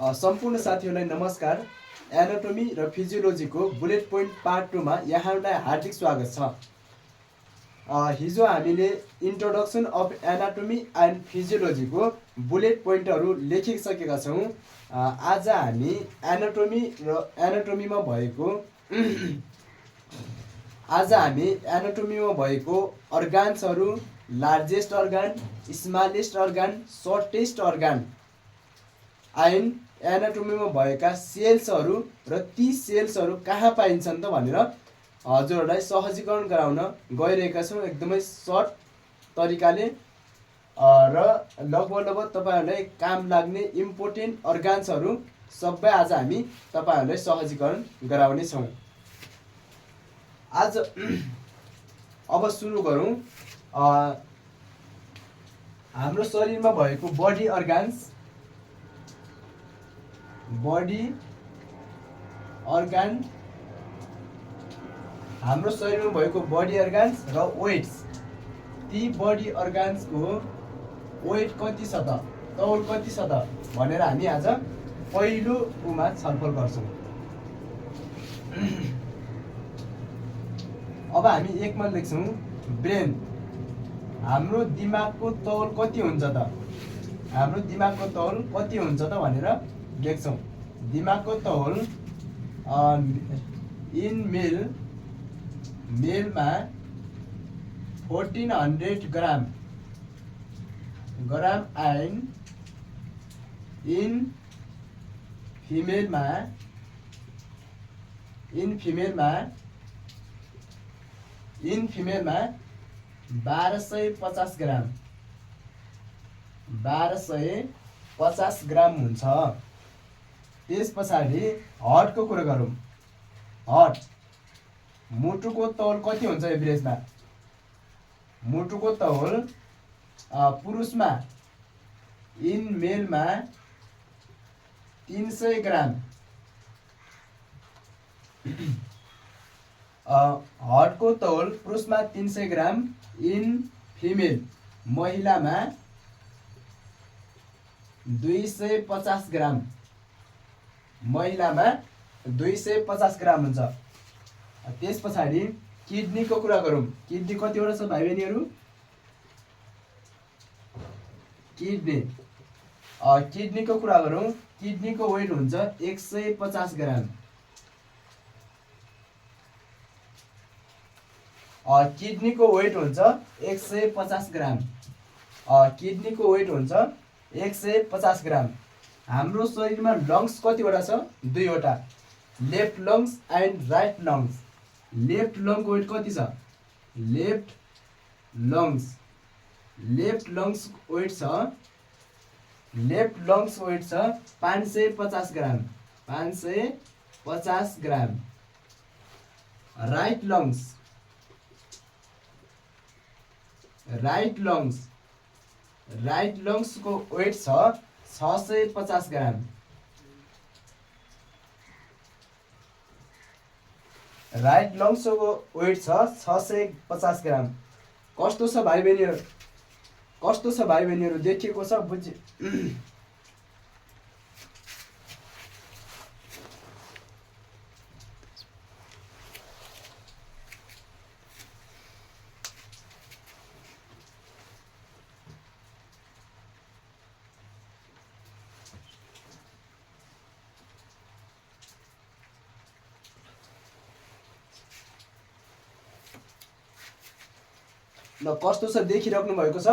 सम्पूर्ण साथीहरूलाई नमस्कार। एनाटोमी र फिजियोलोजीको बुलेट पोइन्ट पार्ट 2 मा यहाँहरूलाई हार्दिक स्वागत छ। हिजो हामीले इन्ट्रोडक्सन अफ एनाटोमी एन्ड फिजियोलोजीको बुलेट पोइन्टहरू लेखिसकेका छौँ। आज हामी एनाटोमीमा भएको अर्गान्सहरू, largest organ, smallest organ, shortest organ and एनाटोमीमा भएका सेल्सहरू र ती सेल्सहरू कहाँ पाइन्छन् त भनेर हजुरहरूलाई सहजीकरण गराउन गइरहेका छौँ एकदमै सर्ट तरिकाले र लगभग तपाईँहरूलाई काम लाग्ने इम्पोर्टेन्ट अर्गान्सहरू सबै आज हामी तपाईँहरूलाई सहजीकरण गराउने छौँ। आज अब सुरु गरौँ। हाम्रो शरीरमा भएको बडी अर्गान हाम्रो शरीरमा भएको बडी अर्गान्स र वेट्स, ती बडी अर्गान्सको वेट कति छ त, तौल कति छ त भनेर हामी आज पहिलो उमा छलफल गर्छौँ। अब हामी एकमा लेख्छौँ ब्रेन। हाम्रो दिमागको तौल कति हुन्छ त, हाम्रो दिमागको तौल कति हुन्छ त भनेर लेख्छौँ। दिमागको तौल इन मेलमा 1400 ग्राम एन्ड इन फिमेलमा 1250 ग्राम 1250 ग्राम हुन्छ। त्यस पछाडि हर्टको कुरा गरौँ। हर्ट, मुटुको तौल कति हुन्छ एभरेजमा? मुटुको तौल पुरुषमा इन मेलमा 300 ग्राम, हर्टको तौल पुरुषमा 300 ग्राम, इन फिमेल महिलामा 250 ग्राम, महिलामा 250 ग्राम हुन्छ। त्यस पछाडि किडनीको कुरा गरौँ। किडनी कतिवटा छ भाइ बहिनीहरू? किडनीको कुरा गरौँ। किडनीको वेट हुन्छ 150 ग्राम। किडनीको वेट हुन्छ 150 ग्राम। किडनीको वेट हुन्छ 150 ग्राम। हाम्रो शरीरमा लङ्स कतिवटा छ? 2वटा, left lungs and right lungs. Left लङ्सको वेट कति छ? लेफ्ट लङ्सको वेट छ 550 ग्राम, 550 ग्राम। राइट लङ्सको वेट छ 650 ग्राम। राइट लङ्सको वेट छ 650 ग्राम। कस्तो छ भाइ बहिनीहरू? देखिएको छ? ल कस्तो छ देखिराख्नु भएको छ?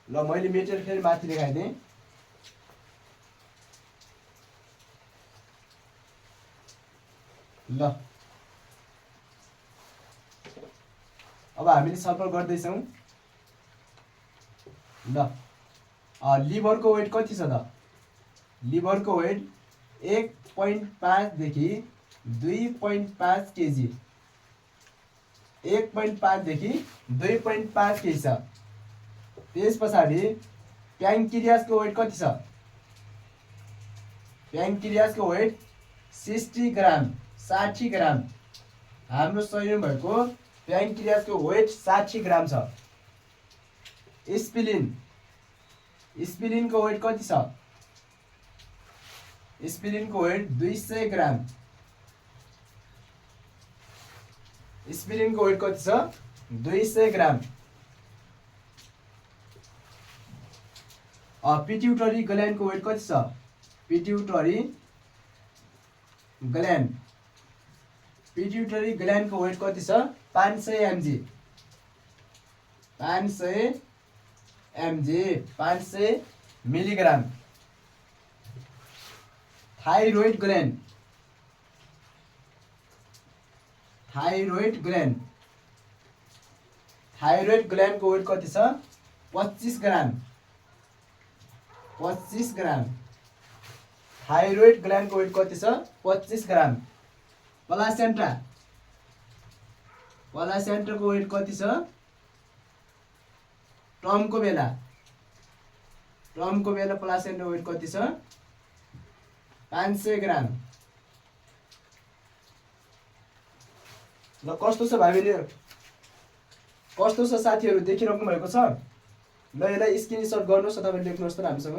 ल मैले मेटेरियल फेरि माथि देखाइदिएँ। ल अब हामीले छलफल गर्दैछौँ। ल लिभरको वेट कति छ त? लिभरको वेट 1.5 देखि 2.5 केजी, 1.5 देखि 2.5 केजी छ। त्यस पछाडि प्याङ्क्रियासको वेट कति छ? प्याङ्क्रियासको वेट 60 ग्राम, 60 ग्राम। हाम्रो शरीरमा भएको प्याङ्क्रियासको वेट 60 ग्राम छ। स्प्लिन स्पिलिनको वेट कति छ? स्पिलिनको वेट 200 ग्राम। स्पिलिनको वेट कति छ? 200 ग्राम। पिट्युटरी ग्ल्यान्डको वेट कति छ? Pituitary gland. पिट्युटरी ग्ल्यान्डको वेट कति छ? 500 mg। 500 mg, 500 milligram. Thyroid gland. Thyroid gland. Thyroid ग्ल्यान्डको वेट कति छ? 25 ग्राम। 25 ग्राम। थाइरोइड ग्ल्यान्डको वेट कति छ? 25 ग्राम। प्लासेन्टा। प्लासेन्टाको वेट कति छ? टर्मको बेला। टर्मको बेला प्लासेन्टा वेट कति छ? 500 ग्राम। ल कस्तो छ भाइले? कस्तो छ साथीहरु, देखिराख्नु भएको छ? ल यसलाई स्क्रिनशट गर्नुहोस् अथवा लेख्नुहोस् त हामीसँग।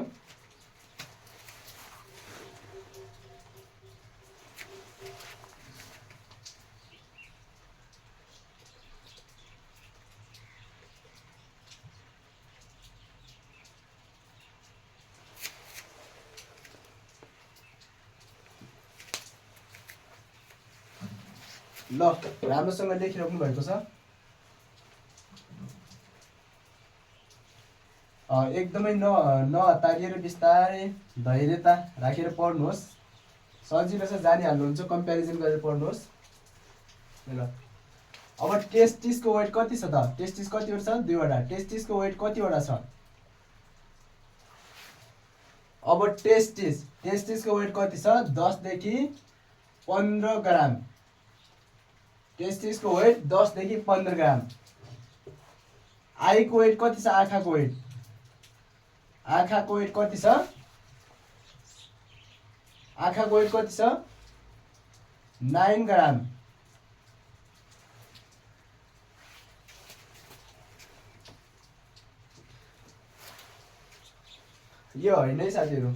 ल राम्रोसँग लेखिराख्नु भएको छ। एकदमै नहतारिएर बिस्तारै धैर्यता राखेर पढ्नुहोस्। सजिलो छ, जानिहाल्नुहुन्छ। कम्प्यारिजन गरेर पढ्नुहोस्। ल अब टेस्टिसको वेट कति छ त? टेस्टिस कतिवटा छ? 2वटा। टेस्टिसको वेट कतिवटा छ? अब टेस्टिसको वेट कति छ? 10 देखि 15 ग्राम। टेस्टिसको वेट 10 देखि 15 ग्राम। आईको वेट कति छ? आँखाको वेट। आँखाको वेट कति छ? आँखाको वेट कति छ? 9 ग्राम। यो होइन है साथीहरु।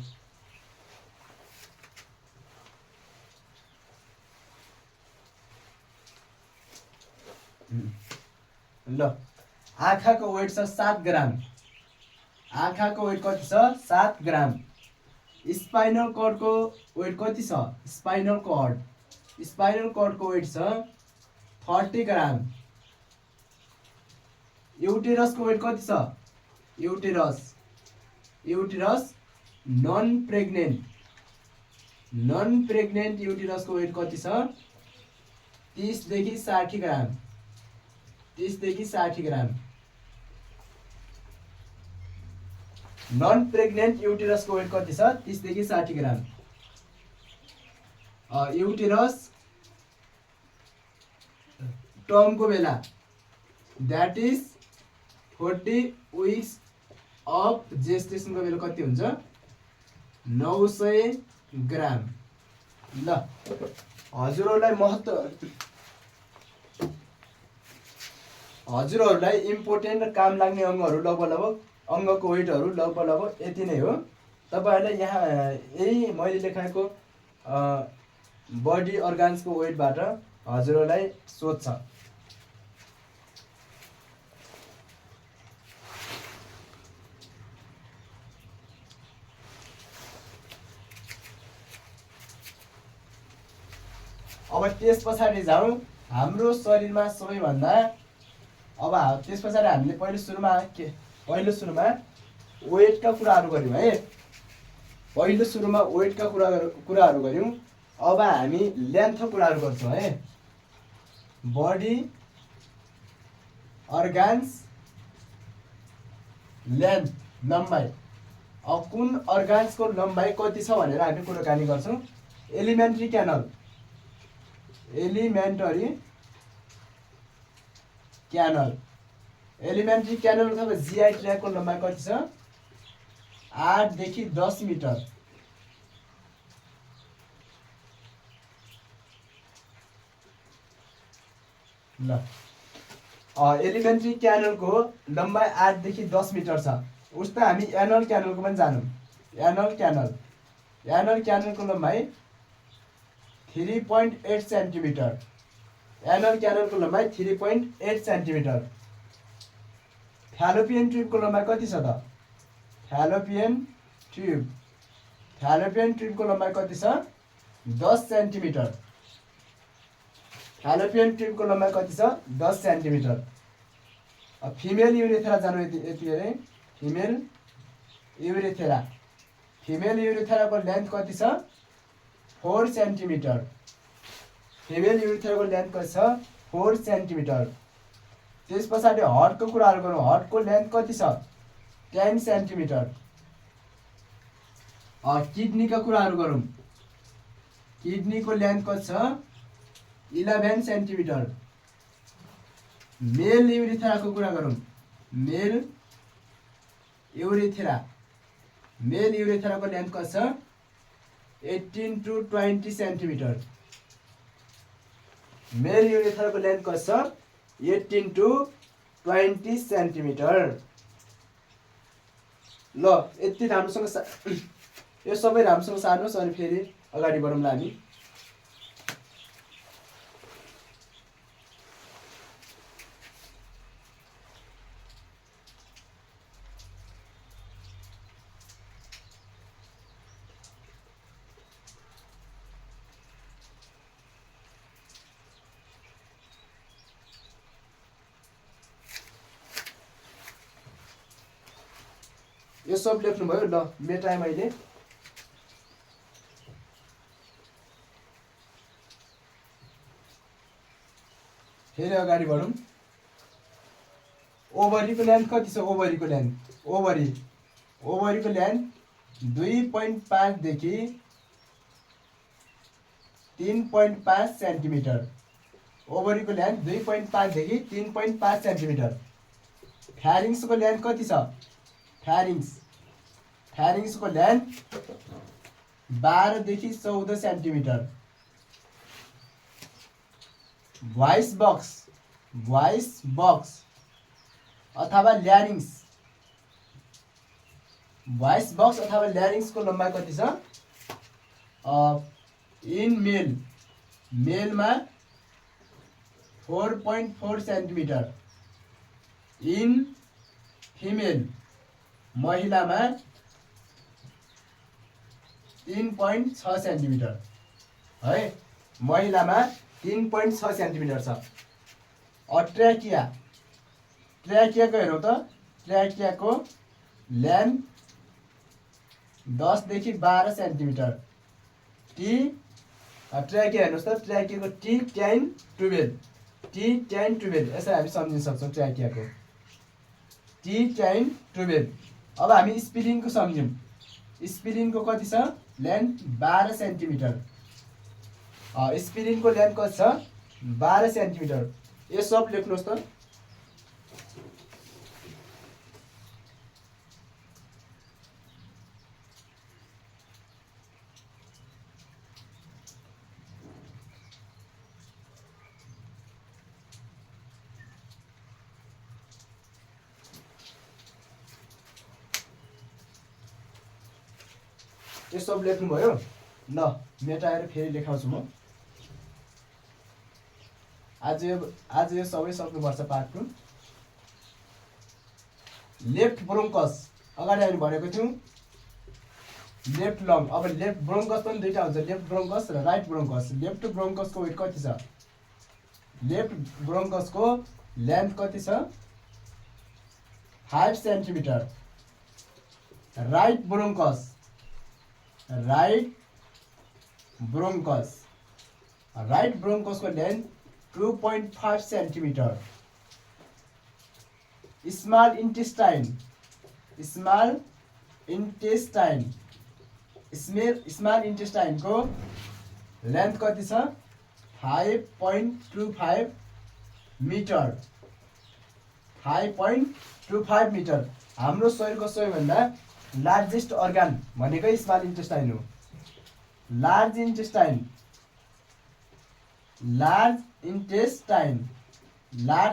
ल आँखाको वेट छ 7 ग्राम। आँखाको वेट कति छ? 7 ग्राम। स्पाइनल कर्डको वेट कति छ? Spinal cord. स्पाइनल कर्डको वेट छ 30 ग्राम। युटेरसको वेट कति छ? युटेरस नन प्रेग्नेन्ट युटेरसको वेट कति छ? 30 देखि 60 ग्राम। 30 देखि 60 ग्राम। नन प्रेग्नेन्ट युटेरसको वेट कति छ? 30 देखि 60 ग्राम। युटेरस टर्मको बेला द्याट इज 40 विक्स अफ जेस्टेसनको बेला कति हुन्छ? 900 ग्राम। ल हजुरहरूलाई इम्पोर्टेन्ट काम लाग्ने अङ्गहरू लगभग अङ्गको वेटहरू लगभग यति नै हो। तपाईहरुलाई यहाँ यही मैले लेखाएको बडी अर्गान्सको वेटबाट हजुरहरूलाई सोध्छ। अब त्यस पछाडि जाउँ हाम्रो शरीरमा सबैभन्दा। अब त्यस पछाडि हामीले पहिलो सुरुमा वेटका कुराहरू गर्यौं है। पहिलो सुरुमा वेटका कुराहरू गर्यौं। अब हामी लेन्थका कुराहरू गर्छौं है। बडी अर्गान्स लेन्थ, लम्बाइ। अब कुन अर्गान्सको लम्बाइ कति छ भनेर हामी कुराकानी गर्छौं। एलिमेन्ट्री क्यानल अथवा जीआई ट्र्याकको लम्बाइ कति छ? 8 देखि 10 मिटर। ल एलिमेन्ट्री क्यानलको लम्बाइ 8 देखि 10 मिटर छ। उस्तै हामी एनल क्यानलको पनि जानौँ। एनल क्यानलको लम्बाइ 3.8 सेन्टिमिटर। एनल क्यानलको लम्बाइ 3.8 सेन्टिमिटर। फ्यालोपियन ट्युबको लम्बाइ कति छ त? फ्यालोपियन ट्युबको लम्बाइ कति छ? 10 सेन्टिमिटर। फ्यालोपियन ट्युबको लम्बाइ कति छ? 10 सेन्टिमिटर। फिमेल युरेथेरा जानु यति अरे। फिमेल युरेथेराको लेन्थ कति छ? 4 सेन्टिमिटर। फिमेल युरेथेराको लेन्थ कति छ? 4 सेन्टिमिटर। त्यस पछाडि हर्टको कुराहरू गरौँ। हर्टको लेन्थ कति छ? 10 सेन्टिमिटर। किडनीका कुराहरू गरौँ। किडनीको लेन्थ कति छ? 11 सेन्टिमिटर। मेल युरेथेराको कुरा गरौँ। मेल युरेथेराको लेन्थ कति छ? 18 to 20 सेन्टिमिटर। मेल युरेथेराको लेन्थ कति छ? 18 to 20 सेन्टिमिटर। ल यति राम्रोसँग यो सबै राम्रोसँग सार्नुहोस् अनि फेरि अगाडि बढौँला हामी। यो सब लेख्नुभयो। ल मेटाएँ मैले। फेरि अगाडि बढौँ। ओभरीको लेन्थ कति छ? ओभरीको लेन्थ 2.5 देखि 3.5 सेन्टिमिटर। ओभरीको लेन्थ 2.5 देखि 3.5 सेन्टिमिटर। फ्यारिङ्सको लेन्थ कति छ? फ्यारिङ्सको लेन्थ 12 देखि 14 सेन्टिमिटर। भोइस बक्स अथवा ल्यारिङ्सको लम्बाइ कति छ? इन मेलमा 4.4 सेन्टिमिटर। इन फिमेल महिलामा 3.6 सेन्टिमिटर है। महिलामा 3.6 सेन्टिमिटर छ। ट्र्याकियाको हेरौँ त। ट्र्याकियाको लेन्थ 10 देखि 12 सेन्टिमिटर। ट्र्याकिया हेर्नुहोस् त। ट्र्याकियाको T10 12 यसरी हामी सम्झिन सक्छौँ ट्र्याकियाको T10 12। अब हामी स्पिलिङको सम्झौँ। स्पिलिङको कति छ? Length 12 centimetre. स्पिलिङको लेन्थ कति छ? 12 सेन्टिमिटर। यो सब लेख्नुहोस् त। यो सब लेख्नुभयो। ल मेटाएर फेरि लेखाउँछु म। आज यो सबै सक्नुपर्छ पार्ट 2। लेफ्ट ब्रोङ्कस अगाडि हामी भनेको थियौँ। Left lung. अब लेफ्ट ब्रोङ्कस पनि दुईटा हुन्छ। लेफ्ट ब्रोङ्कस र राइट ब्रोङ्कस। लेफ्ट ब्रोङ्कसको वेट कति छ? लेफ्ट ब्रोङ्कसको लेन्थ कति छ? 5 सेन्टिमिटर। राइट ब्रोङ्कसको लेन्थ 2.5 सेन्टिमिटर। स्मल इन्टेस्टाइनको लेन्थ कति छ? 5.25 मिटर। 5.25 मिटर। हाम्रो शरीरको सबैभन्दा लार्जेस्ट अर्गान भनेकै स्मल इन्टेस्टाइन हो। लार्ज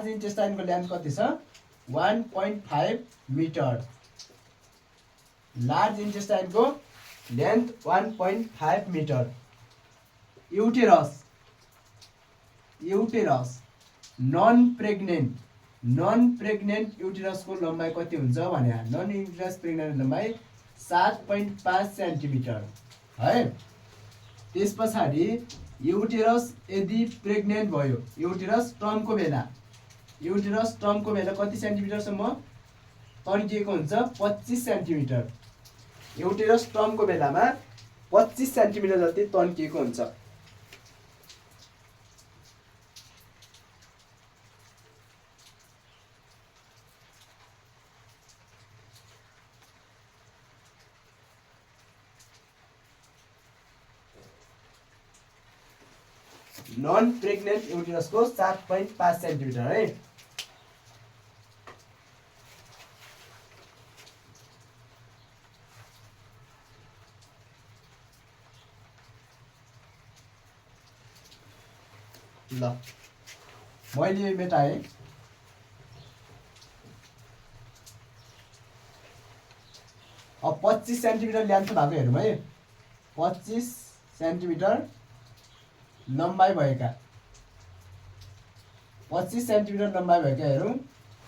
इन्टेस्टाइनको लेन्थ कति छ? 1.5 मिटर। लार्ज इन्टेस्टाइनको length 1.5 metre. Uterus non pregnant युटेरसको लम्बाइ कति हुन्छ भने नन युटेरस प्रेग्नेन्ट लम्बाइ 7.5 सेन्टिमिटर है। त्यस पछाडि युटेरस यदि प्रेग्नेन्ट भयो, युटेरस टर्मको बेला कति सेन्टिमिटरसम्म तन्किएको हुन्छ 25 सेन्टिमिटर। युटेरस टर्मको बेलामा 25 सेन्टिमिटर जति तन्किएको हुन्छ। नन प्रेग्नेन्ट युटेरसको 7.5 सेन्टिमिटर है। ल मैले मेटाएँ। अब 25 सेन्टिमिटर लेन्थ भएको हेरौँ है। 25 सेन्टिमिटर लम्बाइ भएका 25 सेन्टिमिटर लम्बाइ भएका हेरौँ।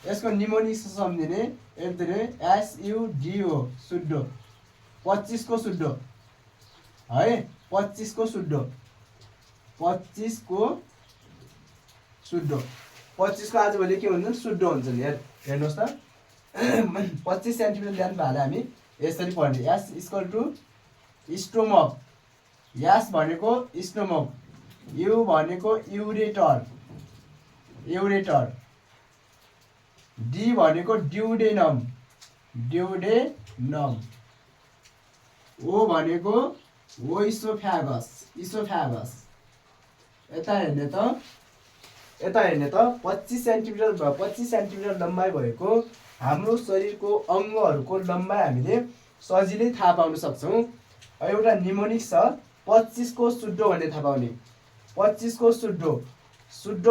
यसको निमोनिक सम्झिने SUDO सुड्डो 25 को सुड्डो है। 25 को सुड्डो 25 को आजभोलि के हुन्छ सुड्डो हुन्छ नि। हेर्नुहोस् त 25 सेन्टिमिटर लेन्थ भएर हामी यसरी पढ्ने। S = स्टोमक, S भनेको स्टोमक, U भनेको युरेटर, D भनेको ड्युडेनम, O भनेको ओइसोफ्यागस। यता हेर्ने त 25 सेन्टिमिटर लम्बाइ भएको हाम्रो शरीरको अङ्गहरूको लम्बाइ हामीले सजिलै थाहा पाउन सक्छौँ। एउटा निमोनिक छ 25 को सुड्डो भन्ने थाहा पाउने। 25 को सुड्डो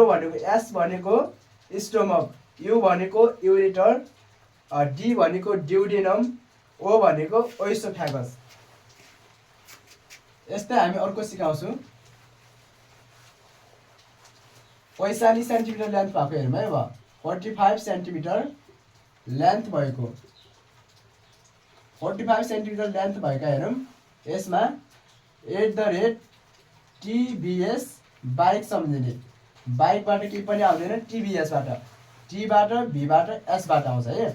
भनेको S भनेको स्टोमक, U भनेको युरेटर, D भनेको ड्युडेनम, O भनेको ओइसोफ्यागस। यस्तै हामी अर्को सिकाउँछौँ। 45 सेन्टिमिटर लेन्थ भएको हेरौँ है। अब 45 सेन्टिमिटर लेन्थ भएको 45 सेन्टिमिटर लेन्थ भएका हेरौँ। यसमा @TBS बाइक सम्झिने। बाइकबाट केही पनि आउँदैन, TBSबाट, T-बाट B-बाट S-बाट आउँछ है।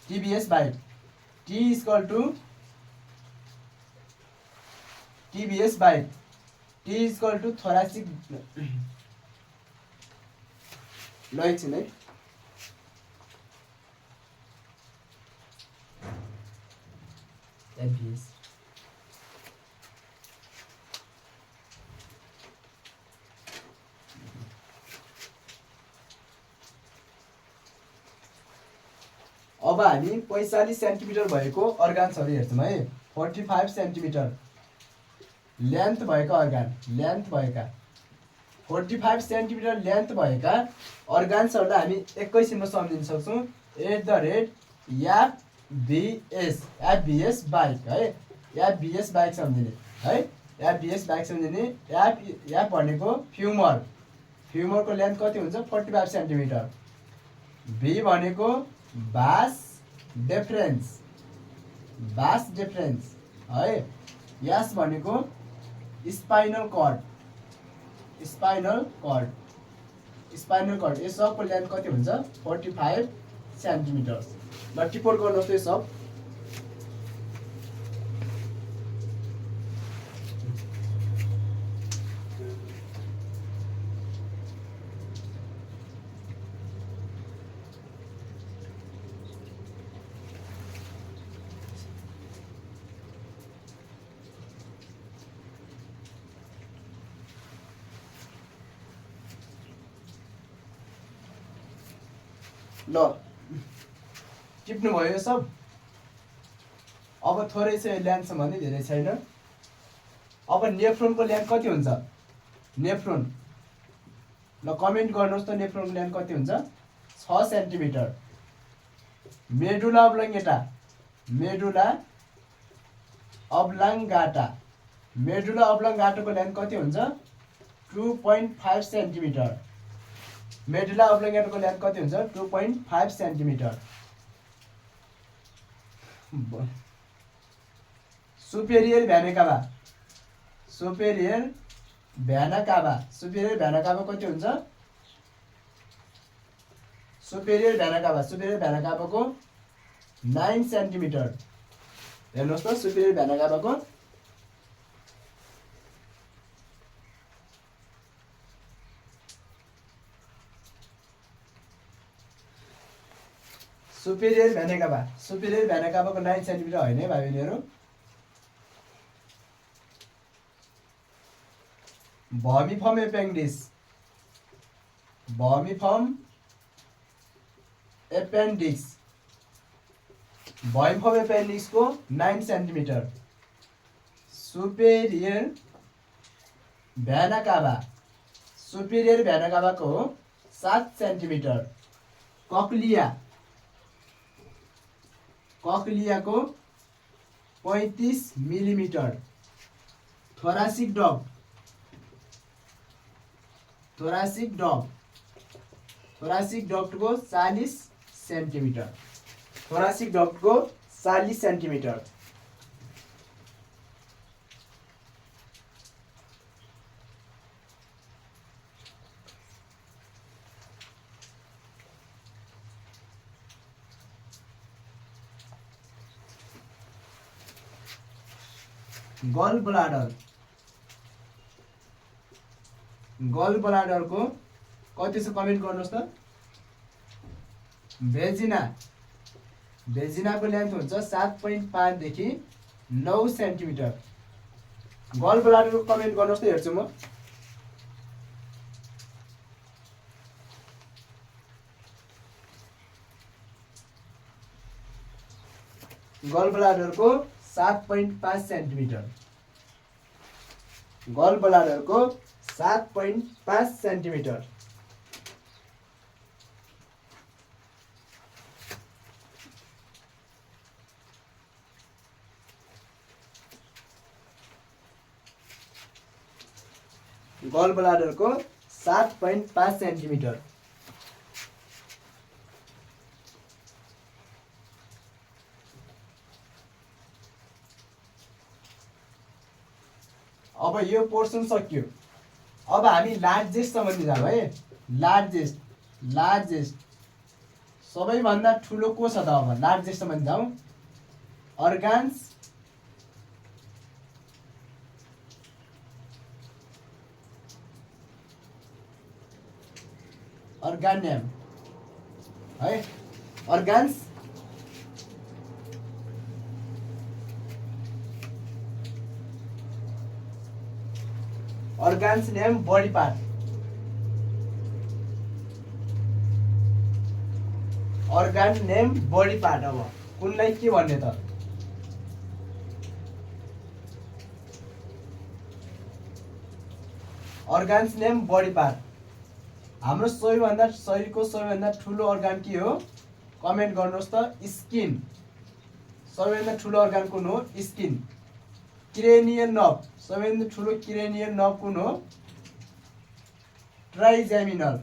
TBS bike. TBS bike T = thoracic ल एकछिन है। TBS अब हामी 45 सेन्टिमिटर भएको अर्गान्सहरू हेर्छौँ है। 45 सेन्टिमिटर लेन्थ भएका अर्गान, 45 सेन्टिमिटर लेन्थ भएका अर्गान्सहरूलाई हामी एकैछिनमा सम्झिन सक्छौँ। FBS बाइक है। FBS बाइक सम्झिने है। FBS bike सम्झिने। F भनेको फ्युमरको लेन्थ कति हुन्छ 45 सेन्टिमिटर। B भनेको बास डेफरेन्स है। S भनेको स्पाइनल कर्ड। यो सबको लेन्थ कति हुन्छ 45 सेन्टिमिटर। ल टिपोट गर्नुहोस् यो सब। ल टिप्नु भयो यो सब। अब थोरै चाहिँ लेन्थ छ भने धेरै छैन। अब नेफ्रोनको लेन्थ कति हुन्छ नेफ्रोन? ल कमेन्ट गर्नुहोस् त नेफ्रोनको लेन्थ कति हुन्छ 6 सेन्टिमिटर। मेडुला अब्लङ्गेटा अब्लाङ्गाटा। मेडुला अब्लाङ्गाटाको लेन्थ कति हुन्छ? 2.5 सेन्टिमिटर। मेडुला अब्लाङ्गाटाको लेन्थ कति हुन्छ? 2.5 centimetre. Superior vena cava. Superior vena cava. Superior vena cava कति हुन्छ? Superior vena cava. Superior vena काभाको 9 सेन्टिमिटर। हेर्नुहोस् त सुपेरियर भेना काभाको superior vena cava. Superior vena काभाको 9 सेन्टिमिटर होइन है भाइ बहिनीहरू। Vermiform appendix. Vermiform appendix. Vermiform एपेन्डिक्सको 9 centimetre. Superior vena cava. Superior vena काभाको 7 सेन्टिमिटर। कक्लिया। कक्लियाको 35 millimetre. Thoracic duct. Thoracic duct. Thoracic डक्टको 40 सेन्टिमिटर। थोरासिक डक्टको 40 सेन्टिमिटर। गल ब्लाडर। गल ब्लाडरको कति छ कमेन्ट गर्नुहोस् त। भेजिना। भेजिनाको लेन्थ हुन्छ 7.5 देखि 9 सेन्टिमिटर। गल ब्लाडरको कमेन्ट गर्नुहोस् त, हेर्छु म। गल ब्लाडरको 7.5 सेन्टिमिटर। गल ब्लाडरको 7.5 सेन्टिमिटर। गल ब्लाडरको 7.5 सेन्टिमिटर। अब यो पोर्सन सक्यो। अब हामी लार्जेस्ट सम्म जाऊ है। लार्जेस्ट। लार्जेस्ट सबैभन्दा ठुलो को छ त? अब लार्जेस्ट सम्म जाऊ। अर्गान्स। अर्गानियम है। Organs. Organs name body part. Organ name body part. अब कुनलाई के भन्ने त? Organs name body part. हाम्रो सबैभन्दा शरीरको सबैभन्दा ठुलो अर्गान के हो? कमेन्ट गर्नुहोस् त। स्किन। सबैभन्दा ठुलो अर्गान कुन हो? स्किन। Cranial nerve. सबैभन्दा ठुलो क्रेनियल नर्भ कुन हो? ट्राइजेमिनल।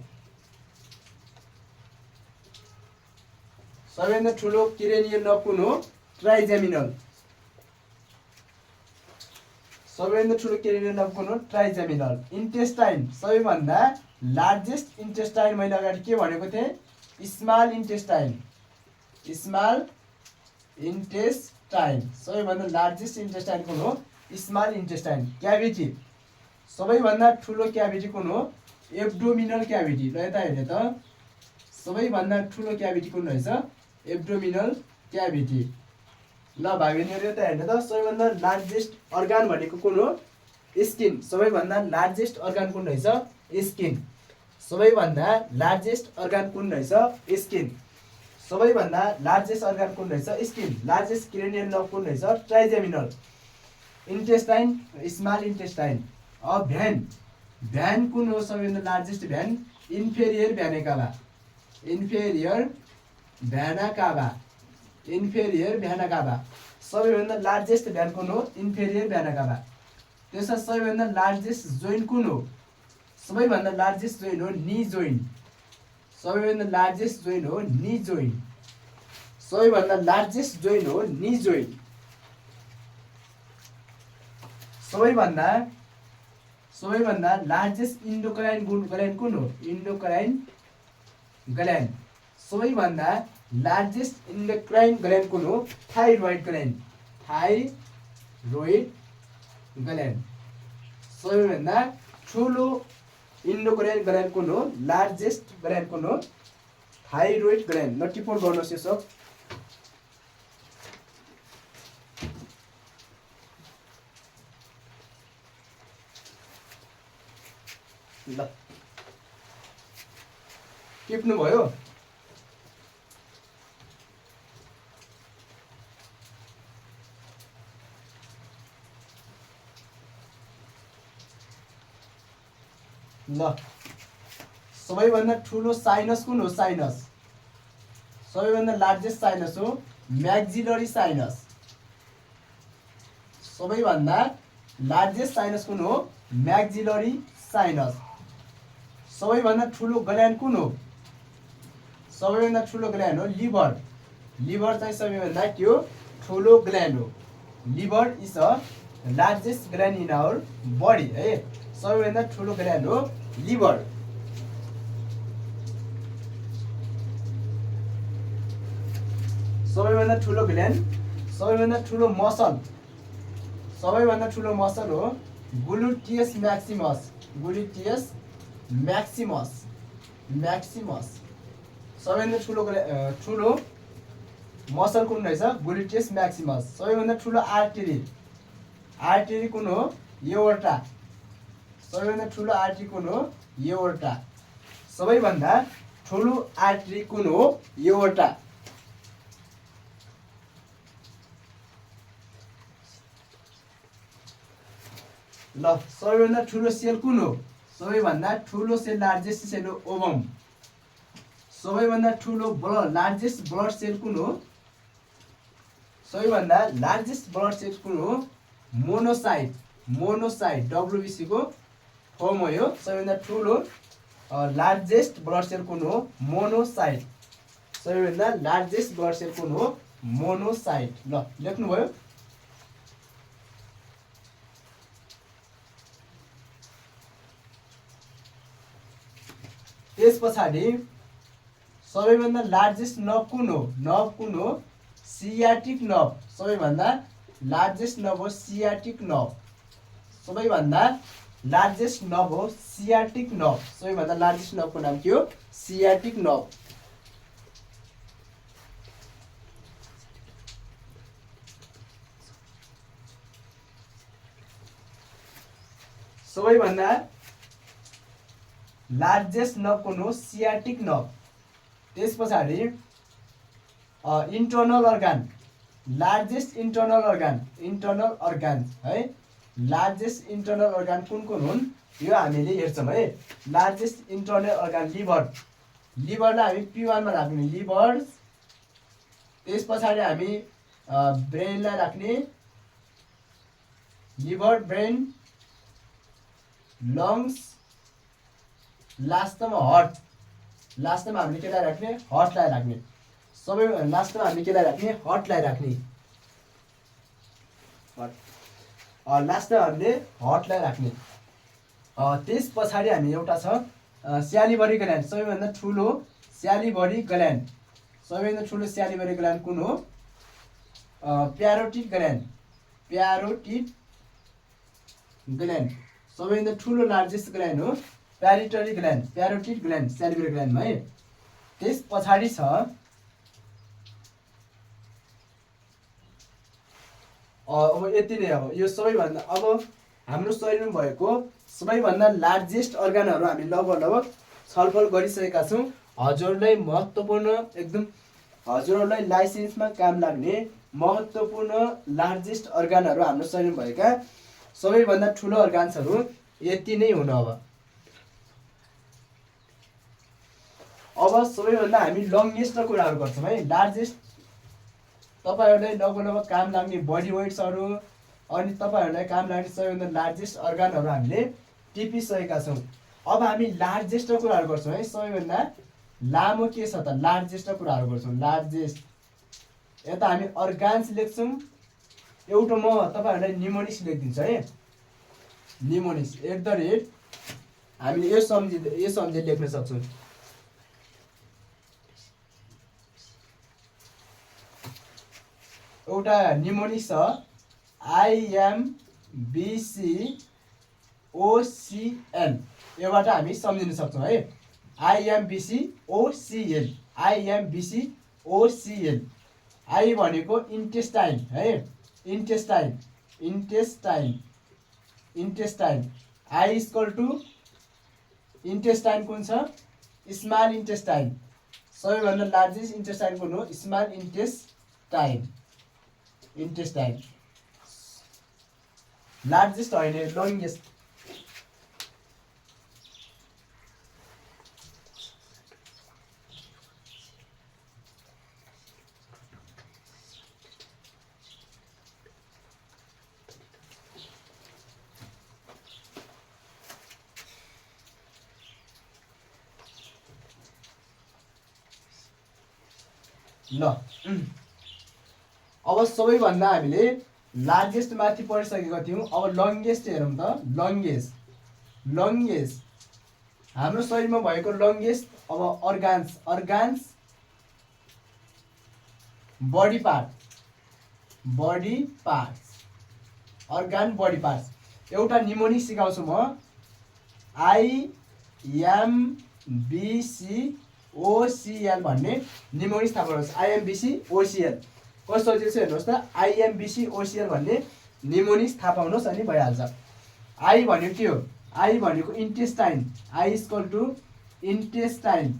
सबैभन्दा ठुलो क्रेनियल नर्भ कुन हो? ट्राइजेमिनल। सबैभन्दा ठुलो क्रेनियल नर्भ कुन हो? ट्राइजेमिनल। इन्टेस्टाइन। सबैभन्दा लार्जेस्ट इन्टेस्टाइन मैले अगाडि के भनेको थिएँ? Small intestine. Small intestine. सबैभन्दा लार्जेस्ट इन्टेस्टाइन कुन हो? Small intestine. क्याभिटी। सबैभन्दा ठुलो क्याभिटी कुन हो? Abdominal cavity. ल यता हेर्ने त। सबैभन्दा ठुलो क्याभिटी कुन रहेछ? Abdominal cavity. ल भाइ बहिनीहरू यता हेर्ने त। सबैभन्दा लार्जेस्ट अर्गान भनेको कुन हो? स्किन। सबैभन्दा लार्जेस्ट अर्गान कुन रहेछ? स्किन। सबैभन्दा लार्जेस्ट अर्गान कुन रहेछ? स्किन। सबैभन्दा लार्जेस्ट अर्गान कुन रहेछ? स्किन। लार्जेस्ट क्रेनियल नर्भ कुन रहेछ? ट्राइजेमिनल। Intestine small intestine. अब भ्यान। भ्यान कुन हो सबैभन्दा largest? Vein inferior vena cava. Inferior vena cava. Inferior vena cava. सबैभन्दा लार्जेस्ट भेन कुन हो? Inferior vena cava. त्यसमा सबैभन्दा लार्जेस्ट जोइन्ट कुन हो? सबैभन्दा लार्जेस्ट जोइन्ट हो नी जोइन्ट। सबैभन्दा लार्जेस्ट जोइन्ट हो नी जोइन्ट। सबैभन्दा लार्जेस्ट जोइन्ट हो नी जोइन्ट। सबैभन्दा लार्जेस्ट इन्डोक्राइन ग्ल्यान्ड कुन हो? Endocrine gland. सबैभन्दा लार्जेस्ट इन्डोक्राइन ग्ल्यान्ड कुन हो? Thyroid gland. Thyroid gland. सबैभन्दा ठुलो इन्डोक्राइन ग्ल्यान्ड कुन हो? लार्जेस्ट ग्ल्यान्ड कुन हो? Thyroid gland. ल टिप्पण गर्नुहोस् यो सब। ल टिप्नु भयो? ल सबैभन्दा ठुलो साइनस कुन हो? साइनस। सबैभन्दा लार्जेस्ट साइनस हो म्याक्सिलरी साइनस। सबैभन्दा लार्जेस्ट साइनस कुन हो? म्याक्सिलरी साइनस। सबैभन्दा ठुलो ग्ल्यान्ड कुन हो? सबैभन्दा ठुलो ग्ल्यान्ड हो लिभर। लिभर चाहिँ सबैभन्दा के हो? ठुलो ग्ल्यान्ड हो। Liver is a largest gland in our body है। सबैभन्दा ठुलो ग्ल्यान्ड हो लिभर। सबैभन्दा ठुलो ग्ल्यान्ड। सबैभन्दा ठुलो मसल। सबैभन्दा ठुलो मसल हो ग्लुटियस म्याक्सिमस। ग्लुटियस म्याक्सिमस। म्याक्सिमस। सबैभन्दा ठुलो मसल कुन रहेछ? ग्लुटियस म्याक्सिमस। सबैभन्दा ठुलो आर्टेरी। आर्टेरी कुन हो? एओर्टा। सबैभन्दा ठुलो आर्टरी कुन हो? एओर्टा। सबैभन्दा ठुलो आर्टरी कुन हो? एओर्टा। ल सबैभन्दा ठुलो सेल कुन हो? सबैभन्दा ठुलो सेल लार्जेस्ट सेल हो ओभम। सबैभन्दा ठुलो लार्जेस्ट ब्लड सेल कुन हो? सबैभन्दा लार्जेस्ट ब्लड सेल कुन हो? मोनोसाइट। मोनोसाइट डब्ल्युबीसी को फर्म हो यो। सबैभन्दा ठुलो लार्जेस्ट ब्लड सेल कुन हो? मोनोसाइट। सबैभन्दा लार्जेस्ट ब्लड सेल कुन हो? मोनोसाइट। ल लेख्नुभयो? त्यस पछाडि सबैभन्दा लार्जेस्ट नर्भ कुन हो? नर्भ कुन हो? Sciatic nerve. सबैभन्दा लार्जेस्ट नर्भ हो सियाटिक नर्भ। सबैभन्दा लार्जेस्ट नर्भ हो सियाटिक नर्भ। सबैभन्दा लार्जेस्ट नर्भको नाम के हो? Sciatic nerve. सबैभन्दा लार्जेस्ट नर्भ कुन हो? Sciatic nerve. त्यस पछाडि internal organ. Largest internal organ. Internal organ है। लार्जेस्ट इन्टर्नल अर्गान कुन कुन हुन्? यो हामीले हेर्छौँ है। Largest internal organ liver. लिभरलाई हामी P1 मा राख्ने लिभर। त्यस पछाडि हामी ब्रेनलाई राख्ने लिभर, ब्रेन, लङ्स, लास्टमा हार्ट। लास्टमा हामीले केलाई राख्ने? हार्टलाई राख्ने। सबै लास्टमा हामीले केलाई राख्ने? हार्टलाई राख्ने। लास्टमा हामीले हार्टलाई राख्ने। त्यस पछाडि हामी एउटा छ स्यालिभरी ग्ल्यान्ड। सबैभन्दा ठुलो स्यालिभरी ग्ल्यान्ड। सबैभन्दा ठुलो स्यालिभरी ग्ल्यान्ड कुन हो? प्यारोटिड ग्ल्यान्ड। प्यारोटिड ग्ल्यान्ड। सबैभन्दा ठुलो लार्जेस्ट ग्ल्यान्ड हो प्यारिटरी ग्ल्यान्ड। प्यारोटिड ग्ल्यान्ड स्यालिभरी ग्ल्यान्डमा है। त्यस पछाडि छ अब यति नै। अब यो सबैभन्दा अब हाम्रो शरीरमा भएको सबैभन्दा लार्जेस्ट अर्गानहरू हामी लगभग छलफल गरिसकेका छौँ। हजुरहरूलाई महत्त्वपूर्ण एकदम हजुरहरूलाई लाइसेन्समा काम लाग्ने महत्त्वपूर्ण लार्जेस्ट अर्गानहरू हाम्रो शरीरमा भएका सबैभन्दा ठुलो अर्गान्सहरू यति नै हुन्। अब सबैभन्दा हामी लङ्गेस्ट कुराहरू गर्छौँ है। लार्जेस्ट तपाईहरुलाई लगभग काम लाग्ने बडी वेट्सहरु अनि तपाईहरुलाई काम लाग्ने सबैभन्दा लार्जेस्ट अर्गानहरु हामीले टिपिसकेका छौं। अब हामी लार्जेस्टको कुराहरु गर्छौं है। सबैभन्दा लामो के छ त लार्जेस्टको कुराहरु गर्छौं। लार्जेस्ट यता हामी अर्गान्स लेख्छौं। एउटा म तपाईहरुलाई निमोनिक्स लेखिदिन्छु है। निमोनिक्स @ हामीले यो सम्झे लेख्न सक्छौं। एउटा निमोनिक्स छ IMBCOCL योबाट हामी सम्झिन सक्छौं है। IMBCOCL IMBCOCL I भनेको इन्टेस्टाइन है। इन्टेस्टाइन I = इन्टेस्टाइन कुन छ स्मल इन्टेस्टाइन। सबैभन्दा लार्जेस्ट इन्टेस्टाइन कुन हो स्मल इन्टेस्टाइन। लार्जेस्ट होइन लङ्गेस्ट। ल अब सबैभन्दा हामीले लार्जेस्ट माथि पढिसकेका थियौं। अब लङ्गेस्ट हेरौं त। लङ्गेस्ट हाम्रो शरीरमा भएको लङ्गेस्ट अब organs body parts organ body parts. एउटा निमोनिक सिकाउँछु म IMBCOCL भन्ने निमोनिक थाहा पाउनुहोस्। IMBCOCL कस्तो सजिलो छ हेर्नुहोस् त। IMBCOCL भन्ने निमोनिक्स थाहा पाउनुहोस् अनि भइहाल्छ। I भनेको के हो I भनेको इन्टेस्टाइन। I = intestine.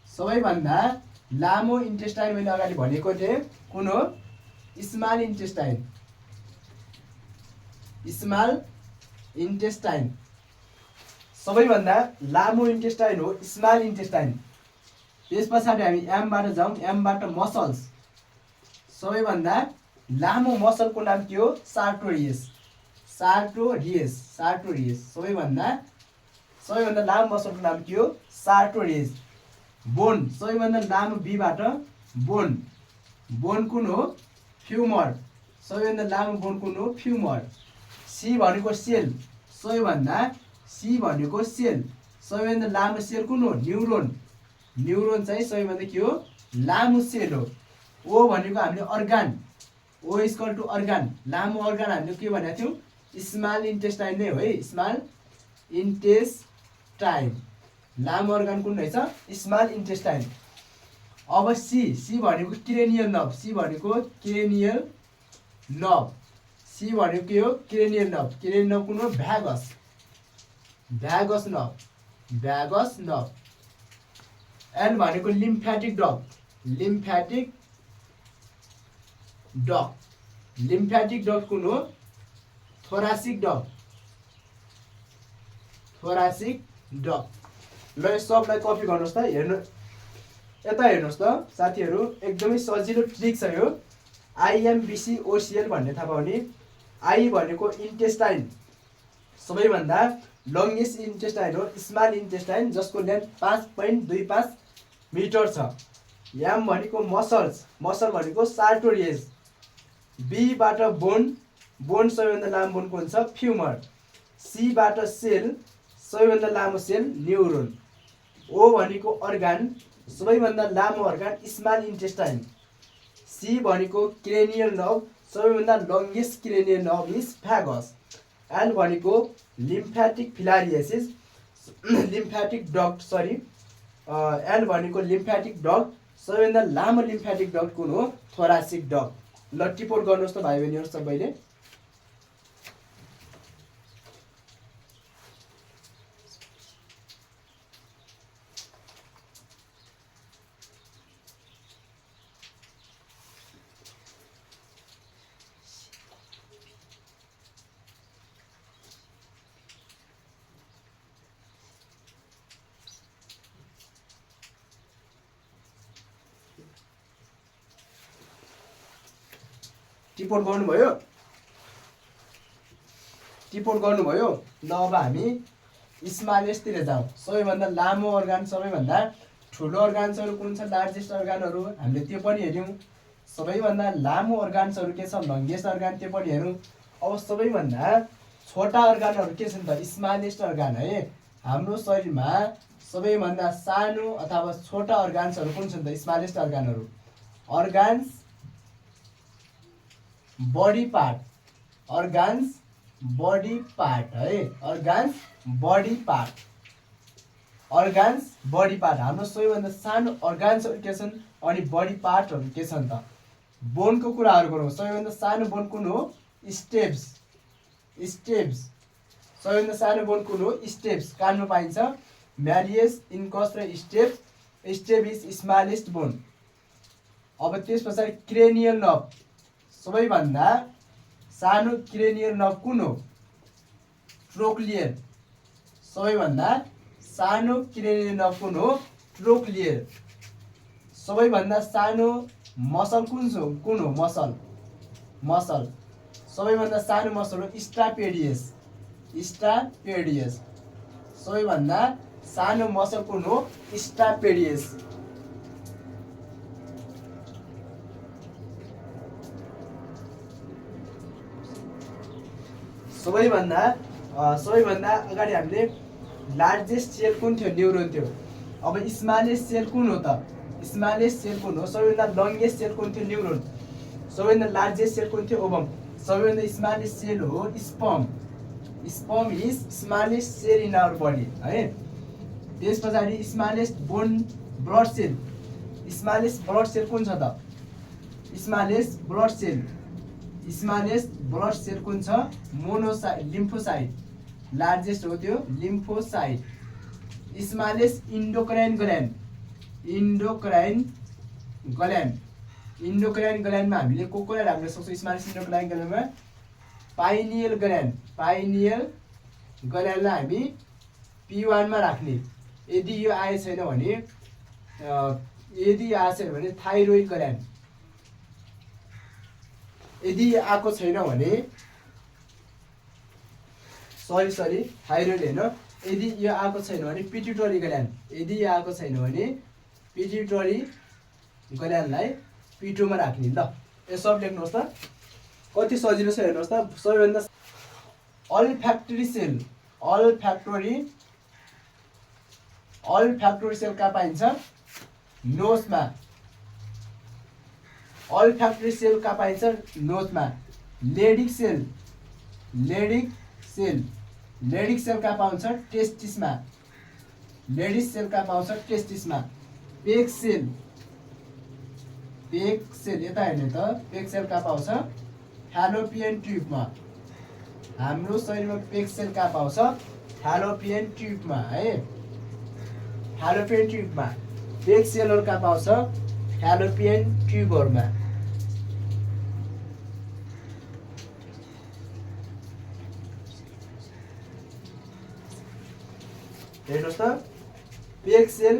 सबैभन्दा लामो इन्टेस्टाइन मैले अगाडि भनेको थिएँ कुन हो स्मल इन्टेस्टाइन। सबैभन्दा लामो इन्टेस्टाइन हो स्मल इन्टेस्टाइन। त्यसपछि हामी M बाट जाउँ। M बाट मसल्स। सबैभन्दा लामो मसलको नाम के हो सार्टोरियस। सबैभन्दा लामो मसलको नाम के हो सार्टोरियस। बोन सबैभन्दा लामो B बाट बोन कुन हो फ्युमर। सबैभन्दा लामो बोन कुन हो फ्युमर। C भनेको सेल। सबैभन्दा लामो सेल कुन हो न्युरोन चाहिँ सबैभन्दा के हो लामो सेल हो। O भनेको हामीले अर्गान। O = organ. लामो अर्गान हामीले के भनेको थियौं स्मल इन्टेस्टाइन नै हो है। स्मल इन्टेस्टाइन लामो अर्गान कुन रहेछ स्मल इन्टेस्टाइन। अब C भनेको क्रेनियल नर्भ। C भनेको क्रेनियल नर्भ कुन हो भ्यागस नर्भ। L भनेको लिम्फेटिक डक्ट कुन हो थोरासिक डक्ट। ल यो सबलाई कपी गर्नुहोस् त। यता हेर्नुहोस् त साथीहरु एकदमै सजिलो ट्रिक छ यो। IMBCOCL भन्ने थाहा पाउने। I भनेको इन्टेस्टाइन सबैभन्दा लङ्गेस्ट इन्टेस्टाइन हो स्मल इन्टेस्टाइन जसको लेन्थ 5.25 मिटर छ। M भनेको मसल भनेको सार्टोरियस। B बाट बोन सबैभन्दा लामो बोन कुन छ फ्युमर। C बाट सेल सबैभन्दा लामो सेल न्युरोन। O भनेको अर्गान सबैभन्दा लामो अर्गान स्मल इन्टेस्टाइन। C भनेको क्रेनियल नर्भ सबैभन्दा longest cranial nerve is vagus. L भनेको लिम्फेटिक डक्ट L भनेको लिम्फेटिक डक्ट सबैभन्दा लामो लिम्फेटिक डक्ट कुन हो थोरासिक डक्ट। ल टिपोट गर्नुहोस् त भाइ बहिनीहरु सबैले। टिपोट गर्नुभयो? टिपोट गर्नुभयो? ल अब हामी स्मलेस्टतिर जाउँ। सबैभन्दा लामो अर्गान, सबैभन्दा ठुलो अर्गान्सहरू कुन छ, लार्जेस्ट अर्गानहरू हामीले त्यो पनि हेऱ्यौँ। सबैभन्दा लामो अर्गान्सहरू के छ, लङ्गेस्ट अर्गान, त्यो पनि हेरौँ। अब सबैभन्दा छोटा अर्गानहरू के छन् त, स्मलेस्ट अर्गान है। हाम्रो शरीरमा सबैभन्दा सानो अथवा छोटा अर्गान्सहरू कुन छन् त, स्मलेस्ट अर्गानहरू। Organs body part, organs body part है, organs body part, organs body part. हाम्रो सबैभन्दा सानो अर्गान्सहरू के छन् अनि बडी पार्टहरू के छन् त। बोनको कुराहरू गरौँ। सबैभन्दा सानो बोन कुन हो, स्टेप्स, स्टेप्स। सबैभन्दा सानो बोन कुन हो, स्टेप्स, कानमा पाइन्छ। म्यालियस, इन्कस र step, step is smallest bone. अब त्यस पछाडि क्रेनियल नर्भ, सबैभन्दा सानो क्रेनियल नर्भ कुन हो, ट्रोक्लियर। सबैभन्दा सानो क्रेनियल नर्भ कुन हो, ट्रोक्लियर। सबैभन्दा सानो मसल कुन हो, मसल, मसल। सबैभन्दा सानो मसल हो स्टापेडियस, स्टापेडियस। सबैभन्दा सानो मसल कुन हो, स्टापेडियस। सबैभन्दा अगाडि हामीले लार्जेस्ट सेल कुन थियो, न्युरोन थियो। अब स्मलेस्ट सेल कुन हो त, स्मलेस्ट सेल कुन हो। सबैभन्दा लङ्गेस्ट सेल कुन थियो, न्युरोन। सबैभन्दा लार्जेस्ट सेल कुन थियो, ओभम। सबैभन्दा स्मलेस्ट सेल हो sperm, sperm is smallest cell in our body है। त्यस पछाडि smallest bone blood cell, smallest blood cell कुन छ त, smallest blood cell, smallest blood cell कुन छ, मोनोसाइट, लिम्फोसाइट। लार्जेस्ट हो त्यो lymphocyte. Smallest endocrine gland, endocrine gland, endocrine ग्ल्यान्डमा हामीले कोलाई राख्न सक्छौँ। स्मलेस्ट इन्डोक्राइन ग्ल्यान्डमा पाइनियल ग्ल्यान्ड, पाइनियल ग्ल्यान्डलाई हामी P1 मा राख्ने। यदि यो आए छैन भने, यदि आएको छैन भने थाइरोइड ग्ल्यान्ड, यदि आएको छैन भने, सरी थाइरोइड होइन, यदि यो आएको छैन भने पिट्युटरी ग्ल्यान्ड, यदि यो आएको छैन भने पिट्युटरी ग्ल्यान्डलाई P2 मा राख्ने। ल यो सब लेख्नुहोस् त, कति सजिलो छ हेर्नुहोस् त। सबैभन्दा अल्फ्याक्टरी सेल, अल्फ्याक्टरी सेल कहाँ पाइन्छ, नोजमा। अल्फ्याक्टरी सेल कहाँ पाइन्छ, नोजमा। Leydig cell, Leydig cell, Leydig cell कहाँ पाउँछ, टेस्टिसमा। लेडिस सेल कहाँ पाउँछ, टेस्टिसमा। पेक सेल, पेक सेल यता हेर्ने त, पेक सेल कहाँ पाउँछ, फ्यालोपियन ट्युबमा। हाम्रो शरीरमा पेक सेल कहाँ पाउँछ, फ्यालोपियन ट्युबमा है, फ्यालोपियन ट्युबमा। पेक सेलहरू कहाँ पाउँछ, फ्यालोपियन ट्युबहरूमा। हेर्नुहोस् त, पेक सेल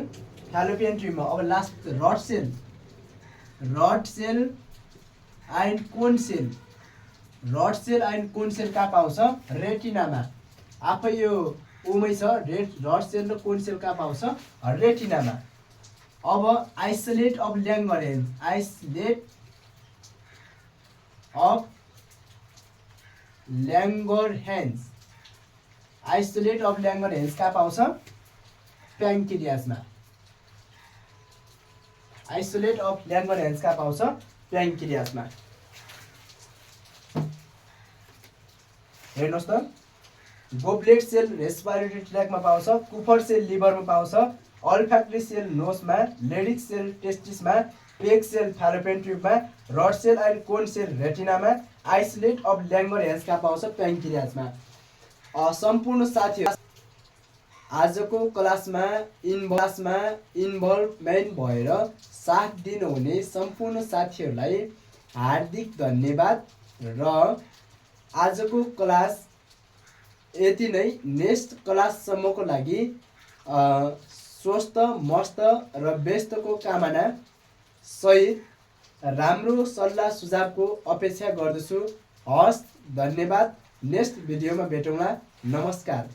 फ्यालोपियन ट्युबमा। अब last rod cell, rod cell and cone cell, rod cell and cone cell कहाँ पाउँछ, रेटिनामा। आफै यो उमै छ, रड सेल र कोन सेल कहाँ पाउँछ, रेटिनामा। अब isolate of Langerhans, isolate of Langerhans, isolate of Langerhans कहाँ पाउँछ, प्याङ्क्रियासमा। आइसोलेट अफ ल्याङ्गरहेन्ज कहाँ पाउँछ, प्याङ्क्रियासमा। हेर्नुहोस् त, गोब्लेट सेल रेस्पिरेटरी ट्र्याकमा पाउँछ, कुफर सेल लिभरमा पाउँछ, अल्फ्याक्टरी सेल नोजमा, लेडिक सेल टेस्टिसमा, पेक सेल फ्यालोपियन ट्युबमा, rod cell and cone cell रेटिनामा, आइसोलेट अफ ल्याङ्गरहेन्ज कहाँ पाउँछ, प्याङ्क्रियासमा। सम्पूर्ण साथीहरू, आजको क्लासमा इन्भल्भमेन्ट भएर साथ दिनुहुने सम्पूर्ण साथीहरूलाई हार्दिक धन्यवाद। र आजको क्लास यति नै। नेक्स्ट क्लाससम्मको लागि स्वस्थ, मस्त र व्यस्तको कामना सहित राम्रो सल्लाह सुझावको अपेक्षा गर्दछु। हस्, धन्यवाद। नेक्स्ट भिडियोमा भेटौँला। नमस्कार।